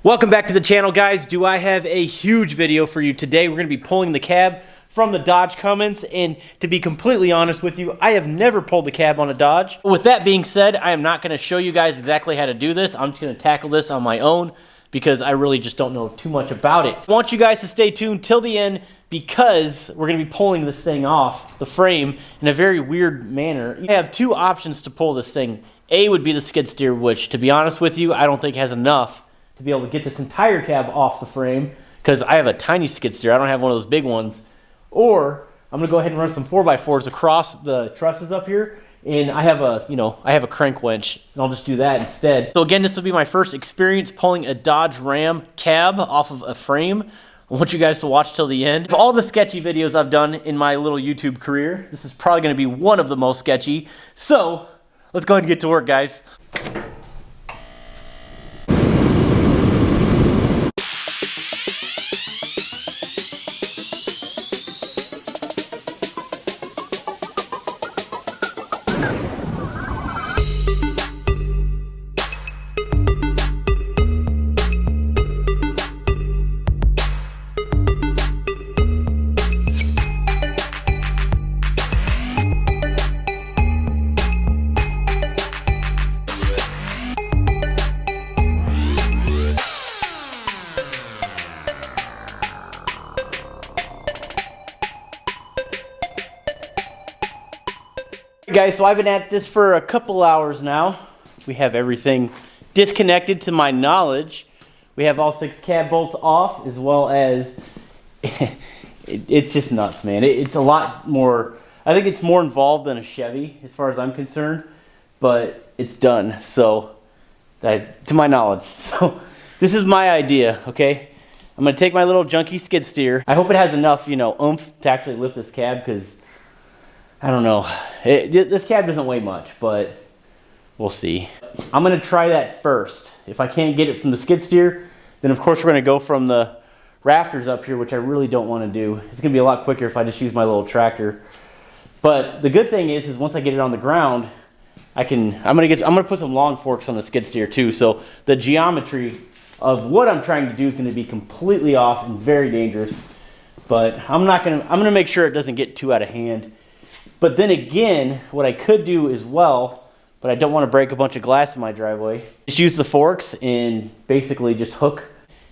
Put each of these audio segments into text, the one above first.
Welcome back to the channel, guys. Do I have a huge video for you today? We're going to be pulling the cab from the Dodge Cummins, and to be completely honest with you, I have never pulled the cab on a Dodge. With that being said, I am not going to show you guys exactly how to do this. I'm just going to tackle this on my own because I really just don't know too much about it. I want you guys to stay tuned till the end because we're going to be pulling this thing off the frame in a very weird manner. You have two options to pull this thing. A would be the skid steer, which, to be honest with you, I don't think has enough to be able to get this entire cab off the frame because I have a tiny skid steer. I don't have one of those big ones. Or I'm gonna go ahead and run some 4x4s across the trusses up here, and I have a crank winch, and I'll just do that instead. So again, this will be my first experience pulling a Dodge Ram cab off of a frame. I want you guys to watch till the end. Of all the sketchy videos I've done in my little YouTube career, this is probably gonna be one of the most sketchy. So let's go ahead and get to work, guys. Guys, so I've been at this for a couple hours now. We have everything disconnected to my knowledge. We have all 6 cab bolts off, as well as it's just nuts, man. It's a lot more, I think it's more involved than a Chevy as far as I'm concerned, but it's done, so to my knowledge. So this is my idea, okay? I'm gonna take my little junky skid steer. I hope it has enough, oomph to actually lift this cab, because I don't know. This cab doesn't weigh much, but we'll see. I'm going to try that first. If I can't get it from the skid steer, then of course we're going to go from the rafters up here, which I really don't want to do. It's going to be a lot quicker if I just use my little tractor. But the good thing is once I get it on the ground, I'm going to put some long forks on the skid steer too. So the geometry of what I'm trying to do is going to be completely off and very dangerous. But I'm going to make sure it doesn't get too out of hand. But then again, what I could do as well, but I don't want to break a bunch of glass in my driveway, just use the forks and basically just hook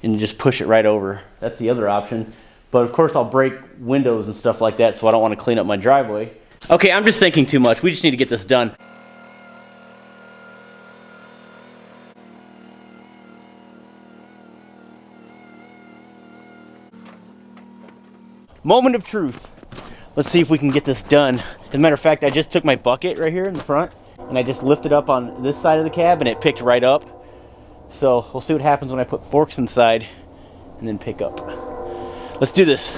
and just push it right over. That's the other option. But of course I'll break windows and stuff like that, so I don't want to clean up my driveway. Okay, I'm just thinking too much. We just need to get this done. Moment of truth. Let's see if we can get this done. As a matter of fact, I just took my bucket right here in the front and I just lifted up on this side of the cab and it picked right up. So we'll see what happens when I put forks inside and then pick up. Let's do this.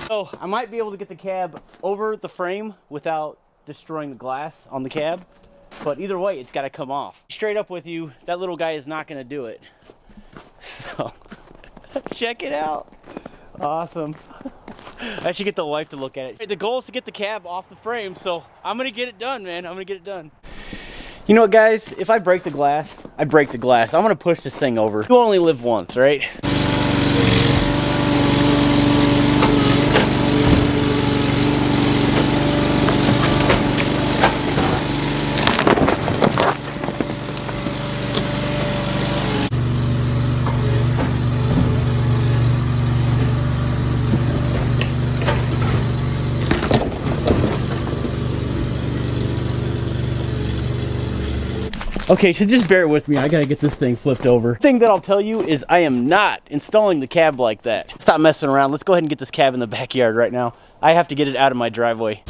So I might be able to get the cab over the frame without destroying the glass on the cab, but either way, it's got to come off. Straight up with you, that little guy is not going to do it. So check it out. Awesome. I should get the wife to look at it. The goal is to get the cab off the frame, so I'm gonna get it done, man. I'm gonna get it done. You know what, guys? If I break the glass, I break the glass. I'm gonna push this thing over. You only live once, right? Okay, so just bear with me. I gotta get this thing flipped over. Thing that I'll tell you is I am not installing the cab like that. Stop messing around. Let's go ahead and get this cab in the backyard right now. I have to get it out of my driveway.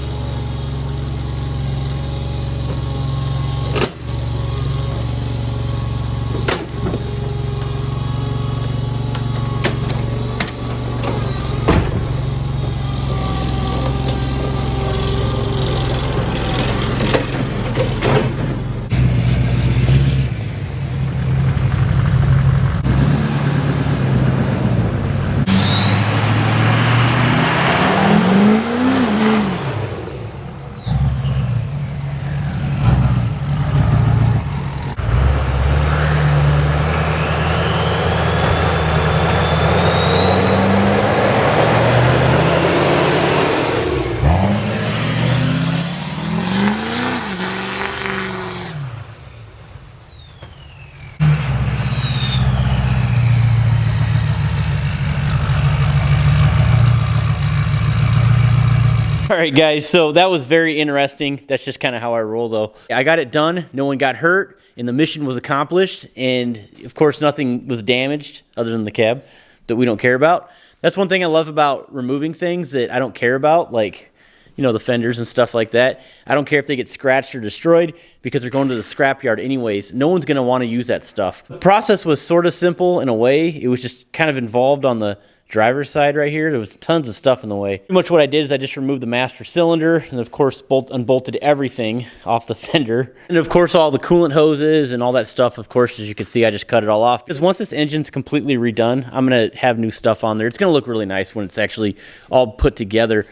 All right, guys, so that was very interesting. That's just kind of how I roll, though. I got it done. No one got hurt, and the mission was accomplished. And, of course, nothing was damaged other than the cab that we don't care about. That's one thing I love about removing things that I don't care about, like, you know, the fenders and stuff like that. I don't care if they get scratched or destroyed because they're going to the scrapyard anyways. No one's going to want to use that stuff. The process was sort of simple in a way. It was just kind of involved on the driver's side right here. There was tons of stuff in the way. Pretty much what I did is I just removed the master cylinder and of course unbolted everything off the fender. And of course all the coolant hoses and all that stuff, of course, as you can see, I just cut it all off. Because once this engine's completely redone, I'm going to have new stuff on there. It's going to look really nice when it's actually all put together.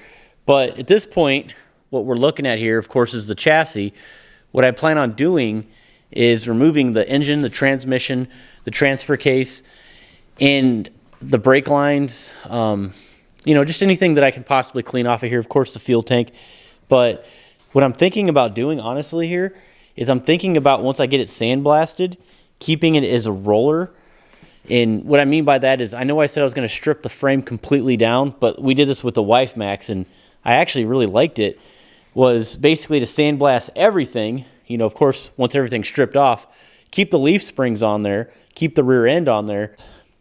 But at this point, what we're looking at here, of course, is the chassis. What I plan on doing is removing the engine, the transmission, the transfer case, and the brake lines, you know, just anything that I can possibly clean off of here. Of course, the fuel tank. But what I'm thinking about doing, honestly, here is I'm thinking about once I get it sandblasted, keeping it as a roller. And what I mean by that is I know I said I was going to strip the frame completely down, but we did this with the Wife Max, and I actually really liked it. Was basically to sandblast everything, you know, of course, once everything's stripped off, keep the leaf springs on there, keep the rear end on there.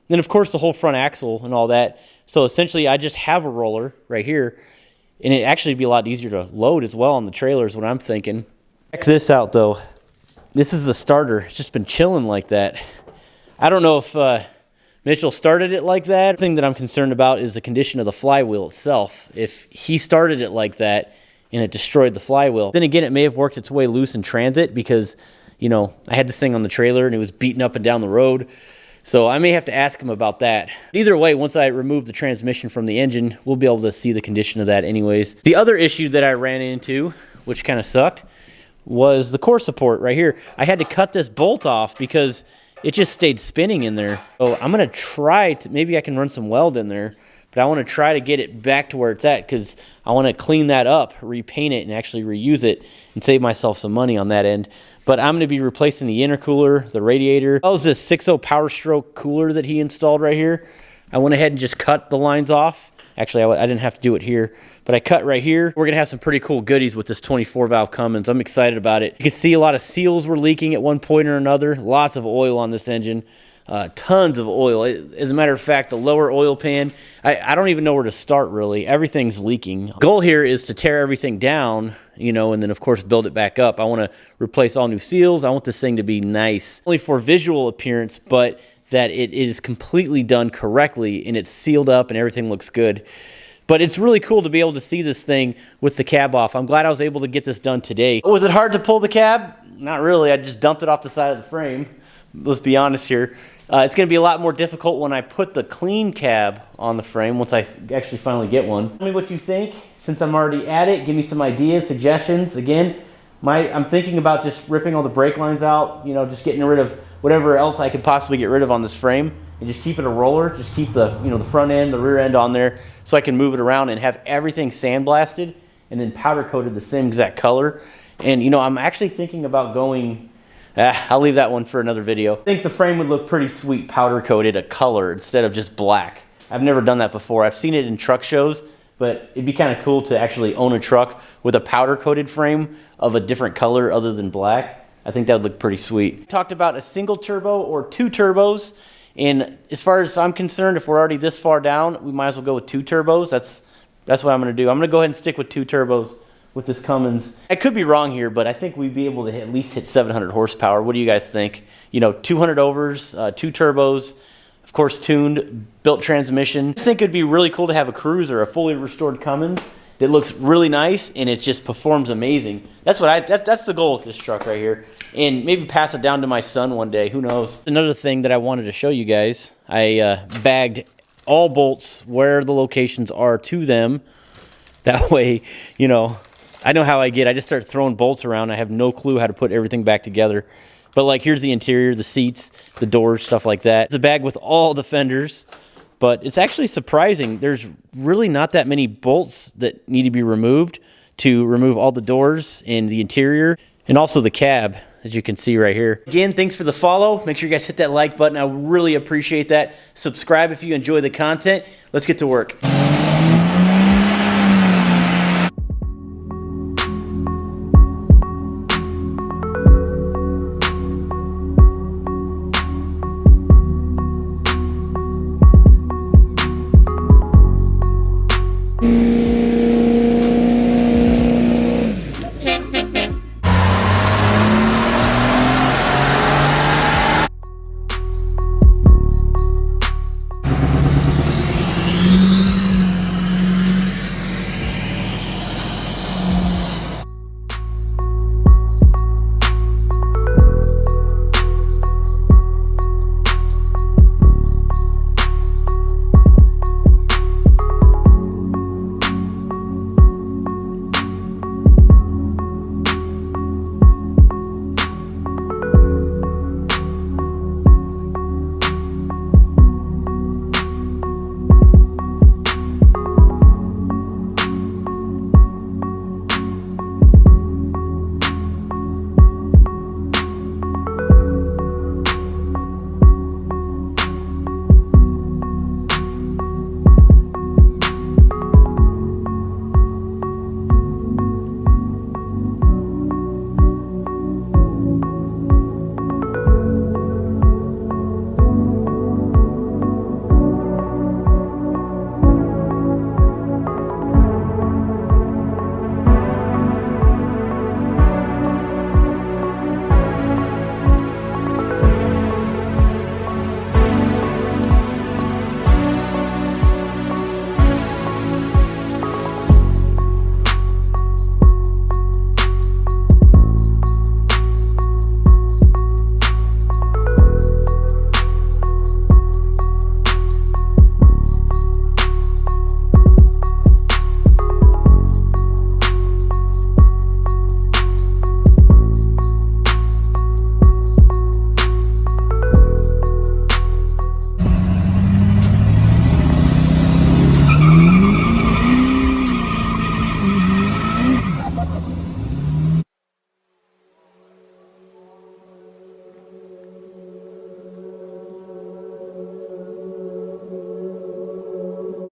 Then, of course, the whole front axle and all that. So, essentially, I just have a roller right here. And it actually be a lot easier to load as well on the trailer is what I'm thinking. Check this out, though. This is the starter. It's just been chilling like that. I don't know if Mitchell started it like that. The thing that I'm concerned about is the condition of the flywheel itself. If he started it like that and it destroyed the flywheel, then again, it may have worked its way loose in transit because, you know, I had this thing on the trailer and it was beating up and down the road. So I may have to ask him about that. Either way, once I remove the transmission from the engine, we'll be able to see the condition of that anyways. The other issue that I ran into, which kind of sucked, was the core support right here. I had to cut this bolt off because it just stayed spinning in there. So I'm going to try to, maybe I can run some weld in there, but I want to try to get it back to where it's at because I want to clean that up, repaint it, and actually reuse it and save myself some money on that end. But I'm going to be replacing the intercooler, the radiator. That was this 6.0 Power Stroke cooler that he installed right here. I went ahead and just cut the lines off. Actually, I didn't have to do it here, but I cut right here. We're going to have some pretty cool goodies with this 24-valve Cummins. I'm excited about it. You can see a lot of seals were leaking at one point or another. Lots of oil on this engine. Tons of oil. As a matter of fact, the lower oil pan, I don't even know where to start, really. Everything's leaking. The goal here is to tear everything down, you know, and then, of course, build it back up. I want to replace all new seals. I want this thing to be nice. Only for visual appearance, but that it is completely done correctly, and it's sealed up, and everything looks good. But it's really cool to be able to see this thing with the cab off. I'm glad I was able to get this done today. Was it hard to pull the cab? Not really. I just dumped it off the side of the frame. Let's be honest here. It's going to be a lot more difficult when I put the clean cab on the frame once I actually finally get one. Tell me what you think. Since I'm already at it, give me some ideas, suggestions. Again, I'm thinking about just ripping all the brake lines out, you know, just getting rid of whatever else I could possibly get rid of on this frame and just keep it a roller. Just keep the, you know, the front end, the rear end on there so I can move it around and have everything sandblasted and then powder coated the same exact color. And, you know, I'm actually thinking about going... I'll leave that one for another video. I think the frame would look pretty sweet powder coated a color instead of just black. I've never done that before. I've seen it in truck shows, but it'd be kind of cool to actually own a truck with a powder coated frame of a different color other than black. I think that would look pretty sweet. Talked about a single turbo or 2 turbos. And as far as I'm concerned, if we're already this far down, we might as well go with 2 turbos. That's what I'm going to do. I'm going to go ahead and stick with 2 turbos with this Cummins. I could be wrong here, but I think we'd be able to at least hit 700 horsepower. What do you guys think? You know, 200 overs, 2 turbos, of course tuned, built transmission. I think it'd be really cool to have a cruiser, a fully restored Cummins that looks really nice and it just performs amazing. That's the goal with this truck right here. And maybe pass it down to my son one day, who knows. Another thing that I wanted to show you guys, I bagged all bolts where the locations are to them. That way, you know, I know how I get. I just start throwing bolts around. I have no clue how to put everything back together. But like, here's the interior, the seats, the doors, stuff like that. It's a bag with all the fenders, but it's actually surprising. There's really not that many bolts that need to be removed to remove all the doors and the interior and also the cab, as you can see right here. Again, thanks for the follow. Make sure you guys hit that like button. I really appreciate that. Subscribe if you enjoy the content. Let's get to work.